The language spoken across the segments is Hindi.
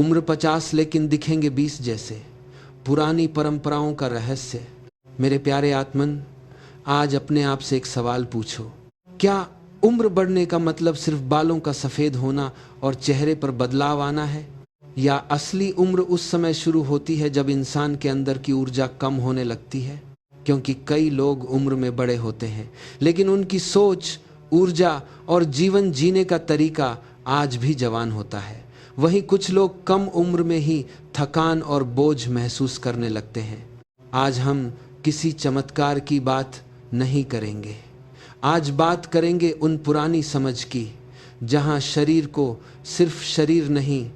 उम्र 50 लेकिन दिखेंगे 20 जैसे, पुरानी परंपराओं का रहस्य। मेरे प्यारे आत्मन, आज अपने आप से एक सवाल पूछो, क्या उम्र बढ़ने का मतलब सिर्फ बालों का सफ़ेद होना और चेहरे पर बदलाव आना है? या असली उम्र उस समय शुरू होती है जब इंसान के अंदर की ऊर्जा कम होने लगती है? क्योंकि कई लोग उम्र में बड़े होते हैं, लेकिन उनकी सोच, ऊर्जा और जीवन जीने का तरीका आज भी जवान होता है। वहीं कुछ लोग कम उम्र में ही थकान और बोझ महसूस करने लगते हैं। आज हम किसी चमत्कार की बात नहीं करेंगे। आज बात करेंगे उन पुरानी समझ की, जहां शरीर को सिर्फ शरीर नहीं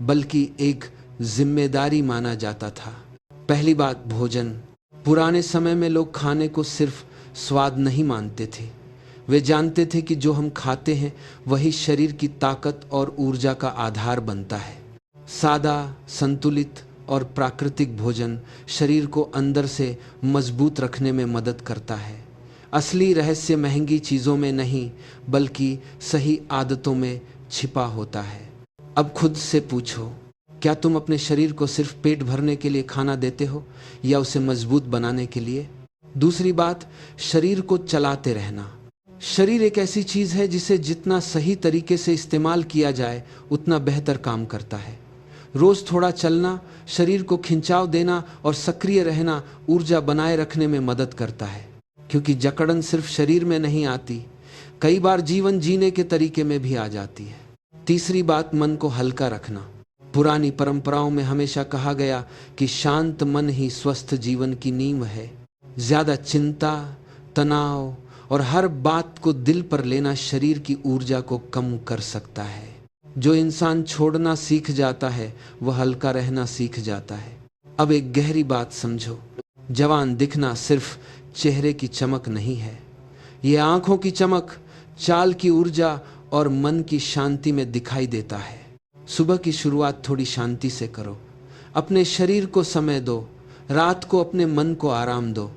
बल्कि एक जिम्मेदारी माना जाता था। पहली बात, भोजन। पुराने समय में लोग खाने को सिर्फ स्वाद नहीं मानते थे। वे जानते थे कि जो हम खाते हैं वही शरीर की ताकत और ऊर्जा का आधार बनता है। सादा, संतुलित और प्राकृतिक भोजन शरीर को अंदर से मजबूत रखने में मदद करता है। असली रहस्य महंगी चीज़ों में नहीं बल्कि सही आदतों में छिपा होता है। अब खुद से पूछो, क्या तुम अपने शरीर को सिर्फ पेट भरने के लिए खाना देते हो या उसे मजबूत बनाने के लिए? दूसरी बात, शरीर को चलाते रहना। शरीर एक ऐसी चीज़ है जिसे जितना सही तरीके से इस्तेमाल किया जाए उतना बेहतर काम करता है। रोज़ थोड़ा चलना, शरीर को खिंचाव देना और सक्रिय रहना ऊर्जा बनाए रखने में मदद करता है। क्योंकि जकड़न सिर्फ शरीर में नहीं आती, कई बार जीवन जीने के तरीके में भी आ जाती है। तीसरी बात, मन को हल्का रखना। पुरानी परंपराओं में हमेशा कहा गया कि शांत मन ही स्वस्थ जीवन की नींव है। ज्यादा चिंता, तनाव और हर बात को दिल पर लेना शरीर की ऊर्जा को कम कर सकता है। जो इंसान छोड़ना सीख जाता है वह हल्का रहना सीख जाता है। अब एक गहरी बात समझो, जवान दिखना सिर्फ चेहरे की चमक नहीं है, ये आंखों की चमक, चाल की ऊर्जा और मन की शांति में दिखाई देता है। सुबह की शुरुआत थोड़ी शांति से करो, अपने शरीर को समय दो, रात को अपने मन को आराम दो।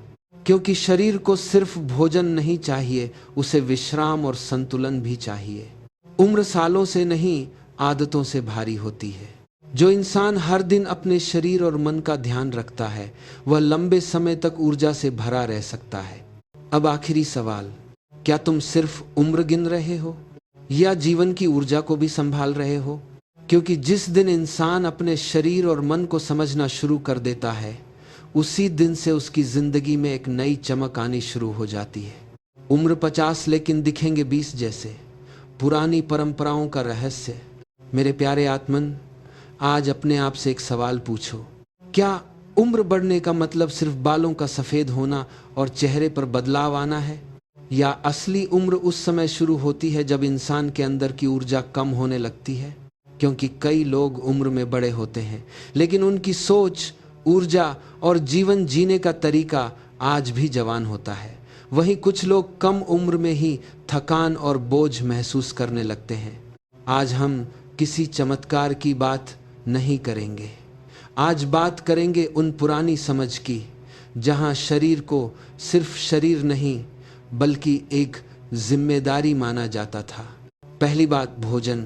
क्योंकि शरीर को सिर्फ भोजन नहीं चाहिए, उसे विश्राम और संतुलन भी चाहिए। उम्र सालों से नहीं, आदतों से भारी होती है। जो इंसान हर दिन अपने शरीर और मन का ध्यान रखता है वह लंबे समय तक ऊर्जा से भरा रह सकता है। अब आखिरी सवाल, क्या तुम सिर्फ उम्र गिन रहे हो या जीवन की ऊर्जा को भी संभाल रहे हो? क्योंकि जिस दिन इंसान अपने शरीर और मन को समझना शुरू कर देता है उसी दिन से उसकी जिंदगी में एक नई चमक आनी शुरू हो जाती है। उम्र 50 लेकिन दिखेंगे 20 जैसे, पुरानी परंपराओं का रहस्य। मेरे प्यारे आत्मन, आज अपने आप से एक सवाल पूछो, क्या उम्र बढ़ने का मतलब सिर्फ बालों का सफ़ेद होना और चेहरे पर बदलाव आना है? या असली उम्र उस समय शुरू होती है जब इंसान के अंदर की ऊर्जा कम होने लगती है? क्योंकि कई लोग उम्र में बड़े होते हैं, लेकिन उनकी सोच, ऊर्जा और जीवन जीने का तरीका आज भी जवान होता है। वहीं कुछ लोग कम उम्र में ही थकान और बोझ महसूस करने लगते हैं। आज हम किसी चमत्कार की बात नहीं करेंगे। आज बात करेंगे उन पुरानी समझ की, जहां शरीर को सिर्फ शरीर नहीं बल्कि एक जिम्मेदारी माना जाता था। पहली बात, भोजन।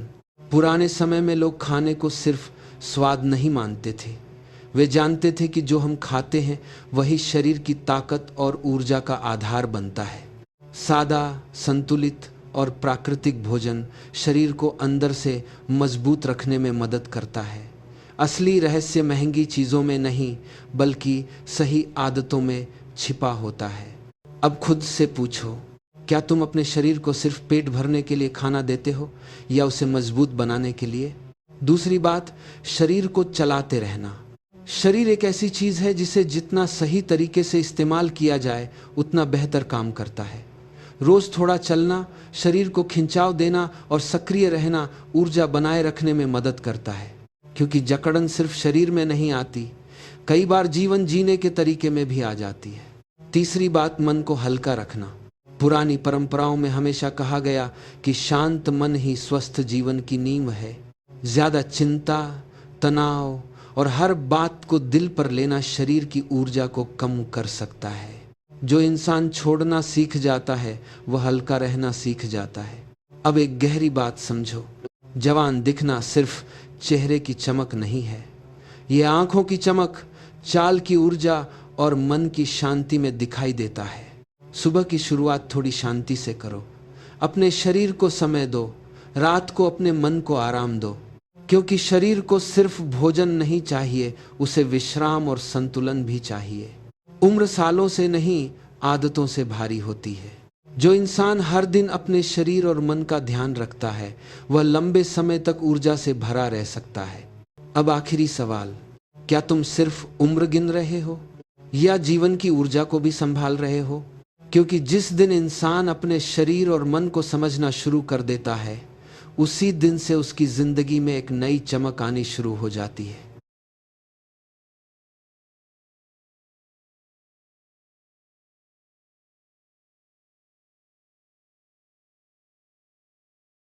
पुराने समय में लोग खाने को सिर्फ स्वाद नहीं मानते थे। वे जानते थे कि जो हम खाते हैं वही शरीर की ताकत और ऊर्जा का आधार बनता है। सादा, संतुलित और प्राकृतिक भोजन शरीर को अंदर से मजबूत रखने में मदद करता है। असली रहस्य महंगी चीज़ों में नहीं बल्कि सही आदतों में छिपा होता है। अब खुद से पूछो, क्या तुम अपने शरीर को सिर्फ पेट भरने के लिए खाना देते हो या उसे मजबूत बनाने के लिए? दूसरी बात, शरीर को चलाते रहना। शरीर एक ऐसी चीज़ है जिसे जितना सही तरीके से इस्तेमाल किया जाए उतना बेहतर काम करता है। रोज़ थोड़ा चलना, शरीर को खिंचाव देना और सक्रिय रहना ऊर्जा बनाए रखने में मदद करता है। क्योंकि जकड़न सिर्फ शरीर में नहीं आती, कई बार जीवन जीने के तरीके में भी आ जाती है। तीसरी बात, मन को हल्का रखना। पुरानी परंपराओं में हमेशा कहा गया कि शांत मन ही स्वस्थ जीवन की नींव है। ज्यादा चिंता, तनाव और हर बात को दिल पर लेना शरीर की ऊर्जा को कम कर सकता है। जो इंसान छोड़ना सीख जाता है वह हल्का रहना सीख जाता है। अब एक गहरी बात समझो, जवान दिखना सिर्फ चेहरे की चमक नहीं है, ये आंखों की चमक, चाल की ऊर्जा और मन की शांति में दिखाई देता है। सुबह की शुरुआत थोड़ी शांति से करो, अपने शरीर को समय दो, रात को अपने मन को आराम दो, क्योंकि शरीर को सिर्फ भोजन नहीं चाहिए, उसे विश्राम और संतुलन भी चाहिए। उम्र सालों से नहीं, आदतों से भारी होती है। जो इंसान हर दिन अपने शरीर और मन का ध्यान रखता है, वह लंबे समय तक ऊर्जा से भरा रह सकता है। अब आखिरी सवाल, क्या तुम सिर्फ उम्र गिन रहे हो या जीवन की ऊर्जा को भी संभाल रहे हो? क्योंकि जिस दिन इंसान अपने शरीर और मन को समझना शुरू कर देता है, उसी दिन से उसकी जिंदगी में एक नई चमक आनी शुरू हो जाती है।